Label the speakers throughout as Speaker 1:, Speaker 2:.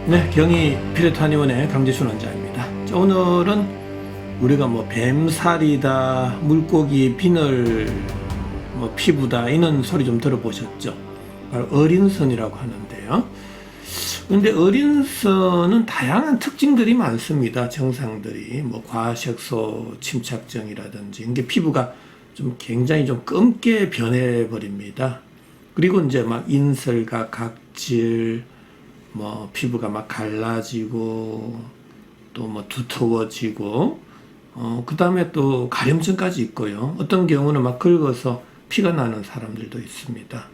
Speaker 1: 네, 경희 피레탄의원의 강재춘 원장입니다. 자, 오늘은 우리가 뱀살이다, 물고기 비늘, 피부다 이런 소리 좀 들어보셨죠? 바로 어린선이라고 하는데요. 근데 어린선은 다양한 특징들이 많습니다. 증상들이 과색소 침착증이라든지 이게 피부가 좀 굉장히 좀 검게 변해 버립니다. 그리고 이제 인설과 각질, 피부가 갈라지고 또 두터워지고 그 다음에 또 가려움증까지 있고요. 어떤 경우는 긁어서 피가 나는 사람들도 있습니다.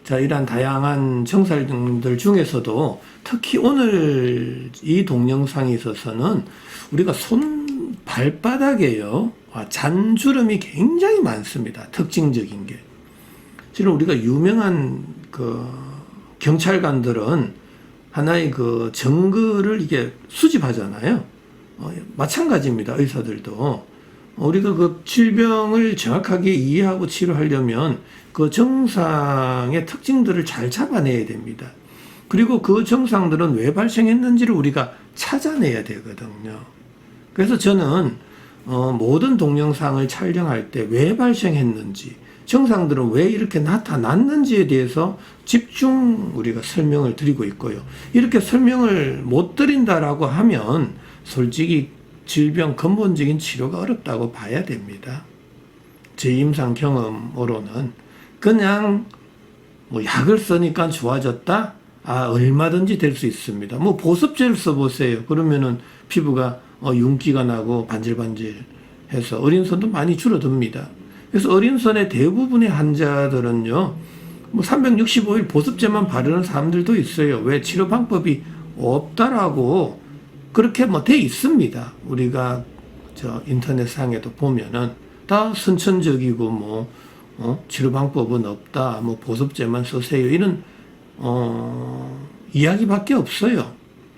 Speaker 1: 자, 이러한 다양한 증상들 중에서도 특히 오늘 이 동영상에 있어서는 우리가 손 발바닥에요, 잔주름이 굉장히 많습니다. 특징적인 게. 실은 우리가 유명한 경찰관들은 하나의 증거를 이게 수집하잖아요. 마찬가지입니다. 의사들도. 우리가 질병을 정확하게 이해하고 치료하려면 그 증상의 특징들을 잘 잡아내야 됩니다. 그리고 그 증상들은 왜 발생했는지를 우리가 찾아내야 되거든요. 그래서 저는 모든 동영상을 촬영할 때 왜 발생했는지, 증상들은 왜 이렇게 나타났는지에 대해서 집중 우리가 설명을 드리고 있고요. 이렇게 설명을 못 드린다라고 하면 솔직히 질병 근본적인 치료가 어렵다고 봐야 됩니다. 제 임상 경험으로는 그냥 약을 쓰니까 좋아졌다? 얼마든지 될 수 있습니다. 보습제를 써보세요. 그러면은 피부가 윤기가 나고 반질반질해서 어린선도 많이 줄어듭니다. 그래서 어린선의 대부분의 환자들은요, 365일 보습제만 바르는 사람들도 있어요. 왜? 치료 방법이 없다라고 그렇게 돼 있습니다. 우리가 인터넷상에도 보면은 다 선천적이고 치료 방법은 없다, 보습제만 쓰세요, 이런 이야기밖에 없어요.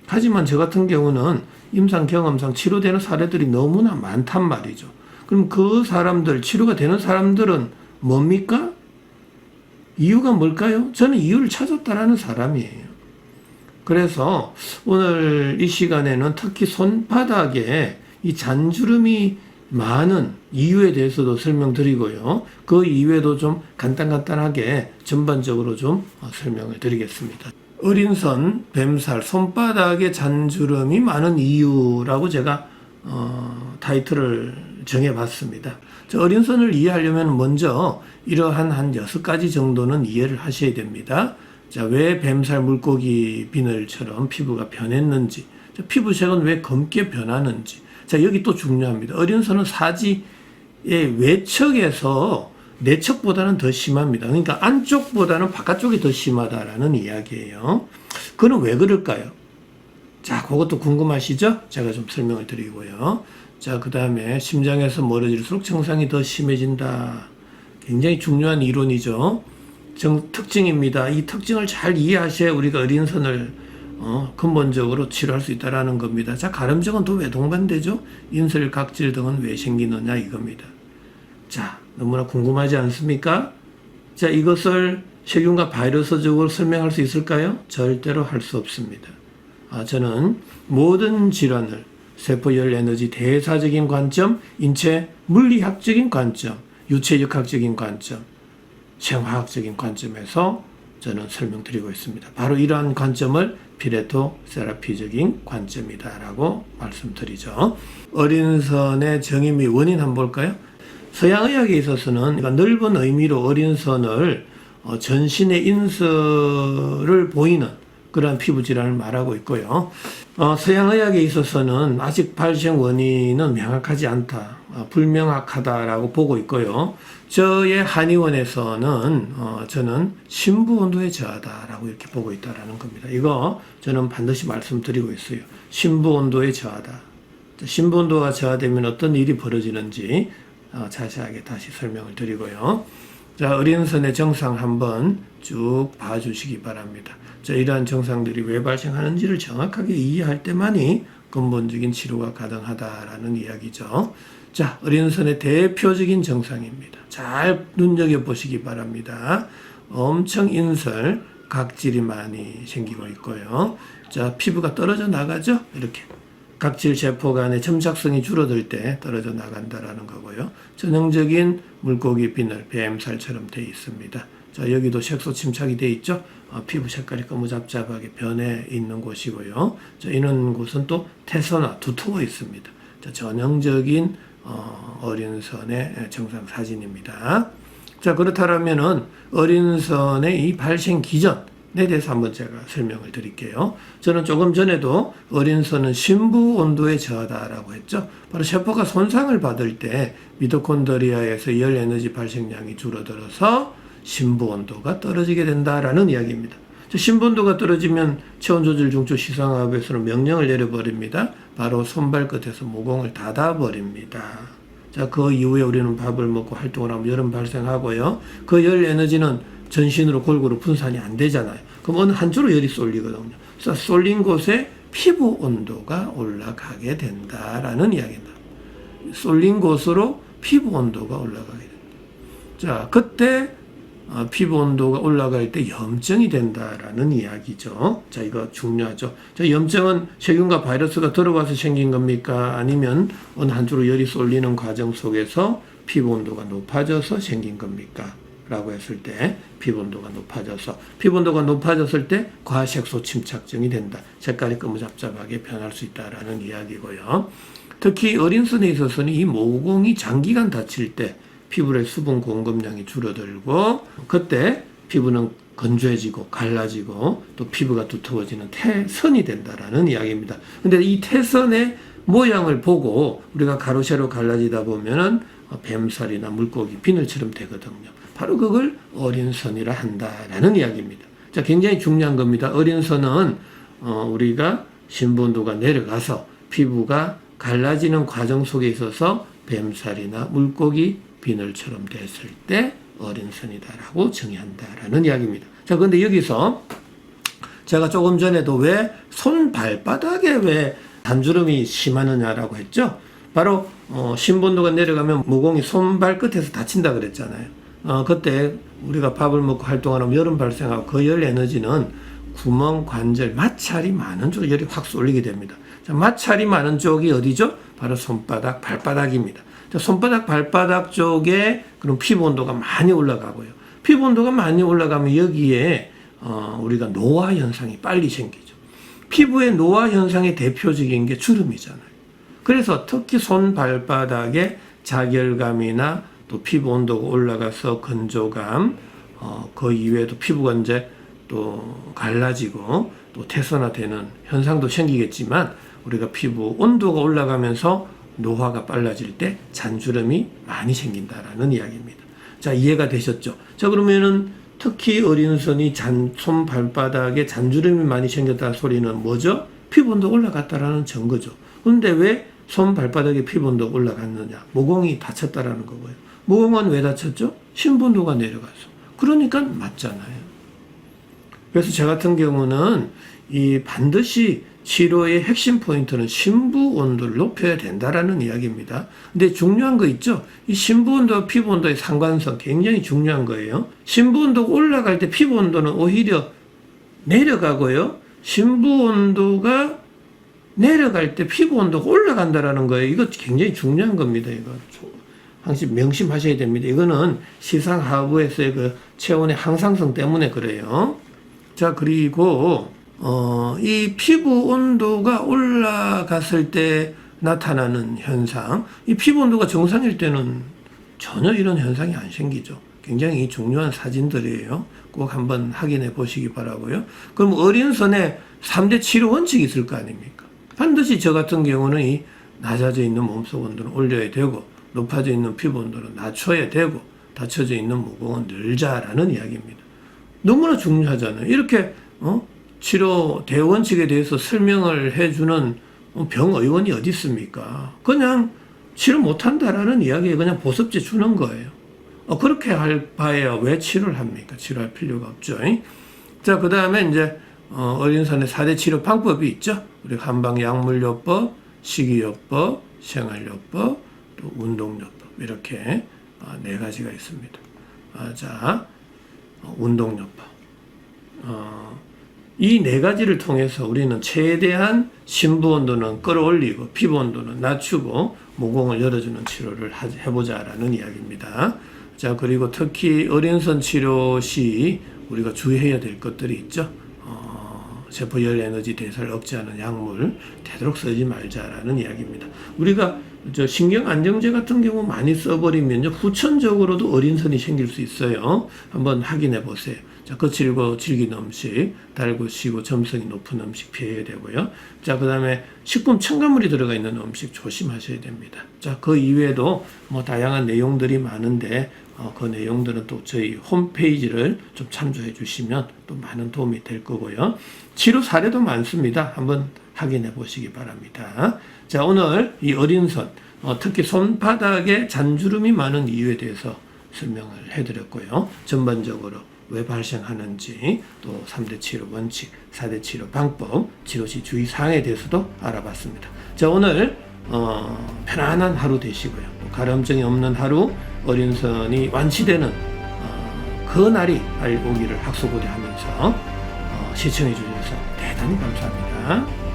Speaker 1: 하지만 저 같은 경우는 임상 경험상 치료되는 사례들이 너무나 많단 말이죠. 그럼 그 사람들, 치료가 되는 사람들은 뭡니까? 이유가 뭘까요? 저는 이유를 찾았다라는 사람이에요. 그래서 오늘 이 시간에는 특히 손바닥에 이 잔주름이 많은 이유에 대해서도 설명드리고요. 그 이외에도 좀 간단하게 전반적으로 좀 설명을 드리겠습니다. 어린선, 뱀살, 손바닥에 잔주름이 많은 이유라고 제가 타이틀을 정해봤습니다. 어린선을 이해하려면 먼저 이러한 한 6가지 정도는 이해를 하셔야 됩니다. 자, 왜 뱀살, 물고기 비늘처럼 피부가 변했는지, 피부색은 왜 검게 변하는지. 자, 여기 또 중요합니다. 어린선은 사지의 외척에서 내척보다는 더 심합니다. 그러니까 안쪽보다는 바깥쪽이 더 심하다라는 이야기예요. 그건 왜 그럴까요? 자, 그것도 궁금하시죠? 제가 좀 설명을 드리고요. 자, 그 다음에 심장에서 멀어질수록 증상이 더 심해진다. 굉장히 중요한 이론이죠. 특징입니다. 이 특징을 잘 이해하셔야 우리가 어린선을 근본적으로 치료할 수 있다는 겁니다. 자, 가려움증은 또 왜 동반되죠? 인설, 각질 등은 왜 생기느냐 이겁니다. 자, 너무나 궁금하지 않습니까? 자, 이것을 세균과 바이러스적으로 설명할 수 있을까요? 절대로 할 수 없습니다. 저는 모든 질환을 세포열 에너지 대사적인 관점, 인체 물리학적인 관점, 유체역학적인 관점, 생화학적인 관점에서 저는 설명드리고 있습니다. 바로 이러한 관점을 피레토 세라피적인 관점이다라고 말씀드리죠. 어린선의 정의 원인 한번 볼까요? 서양의학에 있어서는 넓은 의미로 어린선을 전신의 인설을 보이는 그런 피부 질환을 말하고 있고요. 서양의학에 있어서는 아직 발생 원인은 명확하지 않다, 불명확하다라고 보고 있고요. 저의 한의원에서는 저는 신부온도의 저하다라고 이렇게 보고 있다라는 겁니다. 이거 저는 반드시 말씀드리고 있어요. 신부온도의 저하다. 신부온도가 저하되면 어떤 일이 벌어지는지 자세하게 다시 설명을 드리고요. 자, 어린선의 증상 한번 쭉 봐주시기 바랍니다. 자, 이러한 증상들이 왜 발생하는지를 정확하게 이해할 때만이 근본적인 치료가 가능하다라는 이야기죠. 자, 어린선의 대표적인 증상입니다. 잘 눈여겨보시기 바랍니다. 엄청 인설, 각질이 많이 생기고 있고요. 자, 피부가 떨어져 나가죠? 이렇게. 각질 세포 간의 점착성이 줄어들 때 떨어져 나간다라는 거고요. 전형적인 물고기 비늘, 뱀살처럼 되어 있습니다. 자, 여기도 색소 침착이 되어 있죠? 피부 색깔이 거무잡잡하게 변해 있는 곳이고요. 자, 이런 곳은 또 태서나 두터워 있습니다. 자, 전형적인 어린선의 정상 사진입니다. 자, 그렇다면은 어린선의 이 발생 기전에 대해서 한번 제가 설명을 드릴게요. 저는 조금 전에도 어린선은 심부 온도에 저하다라고 했죠. 바로 세포가 손상을 받을 때 미토콘드리아에서 열 에너지 발생량이 줄어들어서 심부 온도가 떨어지게 된다라는 이야기입니다. 심부 온도가 떨어지면 체온 조절 중추 시상하부에서는 명령을 내려버립니다. 바로 손발끝에서 모공을 닫아버립니다. 자, 그 이후에 우리는 밥을 먹고 활동을 하면 열은 발생하고요. 그 열 에너지는 전신으로 골고루 분산이 안 되잖아요. 그럼 어느 한쪽으로 열이 쏠리거든요. 그래서 쏠린 곳에 피부 온도가 올라가게 된다라는 이야기입니다. 쏠린 곳으로 피부 온도가 올라가게 된다. 자, 그때 피부 온도가 올라갈 때 염증이 된다라는 이야기죠. 자, 이거 중요하죠. 자, 염증은 세균과 바이러스가 들어와서 생긴 겁니까? 아니면 어느 한쪽으로 열이 쏠리는 과정 속에서 피부 온도가 높아져서 생긴 겁니까? 라고 했을 때 피부 온도가 높아졌을 때 과색소 침착증이 된다. 색깔이 거무잡잡하게 변할 수 있다라는 이야기고요. 특히 어린선에 있어서는 이 모공이 장기간 다칠 때 피부의 수분 공급량이 줄어들고 그때 피부는 건조해지고 갈라지고 또 피부가 두터워지는 태선이 된다라는 이야기입니다. 근데 이 태선의 모양을 보고 우리가 가로 세로 갈라지다 보면은 뱀살이나 물고기 비늘처럼 되거든요. 바로 그걸 어린선이라 한다라는 이야기입니다. 자, 굉장히 중요한 겁니다. 어린선은 우리가 심부 온도가 내려가서 피부가 갈라지는 과정 속에 있어서 뱀살이나 물고기 비늘처럼 됐을 때 어린선이다라고 정의한다라는 이야기입니다. 자, 그런데 여기서 제가 조금 전에도 왜 손 발바닥에 왜 단주름이 심하느냐라고 했죠. 바로 심부 온도가 내려가면 모공이 손발끝에서 다친다 그랬잖아요. 그때 우리가 밥을 먹고 활동하면 열은 발생하고 그 열 에너지는 구멍, 관절, 마찰이 많은 쪽에 열이 확 쏠리게 됩니다. 자, 마찰이 많은 쪽이 어디죠? 바로 손바닥, 발바닥입니다. 자, 손바닥, 발바닥 쪽에 그럼 피부 온도가 많이 올라가고요. 피부 온도가 많이 올라가면 여기에 우리가 노화 현상이 빨리 생기죠. 피부의 노화 현상의 대표적인 게 주름이잖아요. 그래서 특히 손, 발바닥에 자결감이나 또 피부 온도가 올라가서 건조감, 그 이외에도 피부가 이제 또 갈라지고 또 태선화되는 현상도 생기겠지만 우리가 피부 온도가 올라가면서 노화가 빨라질 때 잔주름이 많이 생긴다라는 이야기입니다. 자, 이해가 되셨죠? 자, 그러면은 특히 어린선이 손 발바닥에 잔주름이 많이 생겼다는 소리는 뭐죠? 피부 온도가 올라갔다라는 증거죠. 그런데 왜 손 발바닥에 피부 온도가 올라갔느냐? 모공이 다쳤다라는 거고요. 모공은 왜 다쳤죠? 심부 온도가 내려가서. 그러니까 맞잖아요. 그래서 저 같은 경우는 이 반드시 치료의 핵심 포인트는 심부 온도를 높여야 된다라는 이야기입니다. 근데 중요한 거 있죠? 이 심부 온도와 피부 온도의 상관성 굉장히 중요한 거예요. 심부 온도가 올라갈 때 피부 온도는 오히려 내려가고요. 심부 온도가 내려갈 때 피부 온도가 올라간다라는 거예요. 이거 굉장히 중요한 겁니다. 이거 항상 명심하셔야 됩니다. 이거는 시상하부에서의 그 체온의 항상성 때문에 그래요. 자, 그리고 이 피부 온도가 올라갔을 때 나타나는 현상, 이 피부 온도가 정상일 때는 전혀 이런 현상이 안 생기죠. 굉장히 중요한 사진들이에요. 꼭 한번 확인해 보시기 바라고요. 그럼 어린선에 3대 치료 원칙이 있을 거 아닙니까? 반드시 저 같은 경우는 이 낮아져 있는 몸속 온도는 올려야 되고 높아져 있는 피부 온도는 낮춰야 되고 닫혀져 있는 모공은 늘자라는 이야기입니다. 너무나 중요하잖아요. 이렇게 치료 대원칙에 대해서 설명을 해주는 병의원이 어디 있습니까? 그냥 치료 못한다라는 이야기에 그냥 보습제 주는 거예요. 그렇게 할 바에야 왜 치료를 합니까? 치료할 필요가 없죠. 자, 그 다음에 이제 어린선의 4대 치료 방법이 있죠. 우리 한방약물요법, 식이요법, 생활요법, 또 운동요법 이렇게 4가지가 있습니다. 자, 운동요법. 이 네 가지를 통해서 우리는 최대한 심부 온도는 끌어올리고 피부 온도는 낮추고 모공을 열어주는 치료를 해보자라는 이야기입니다. 자, 그리고 특히 어린선 치료 시 우리가 주의해야 될 것들이 있죠. 세포열 에너지 대사를 억제하는 약물 되도록 쓰지 말자라는 이야기입니다. 우리가 신경 안정제 같은 경우 많이 써버리면요, 후천적으로도 어린선이 생길 수 있어요. 한번 확인해 보세요. 자, 거칠고 질긴 음식, 달고 시고 점성이 높은 음식 피해야 되고요. 자, 그 다음에 식품 첨가물이 들어가 있는 음식 조심하셔야 됩니다. 자, 그 이외에도 뭐 다양한 내용들이 많은데 그 내용들은 또 저희 홈페이지를 좀 참조해 주시면 또 많은 도움이 될 거고요. 치료 사례도 많습니다. 한번 확인해 보시기 바랍니다. 자, 오늘 이 어린선, 특히 손바닥에 잔주름이 많은 이유에 대해서 설명을 해드렸고요. 전반적으로 왜 발생하는지, 또 3대 치료 원칙, 4대 치료 방법, 치료 시 주의사항에 대해서도 알아봤습니다. 자, 오늘 편안한 하루 되시고요. 가려움증이 없는 하루, 어린선이 완치되는 그 날이 빨리 오기를 학수고대하면서 시청해 주셔서 대단히 감사합니다.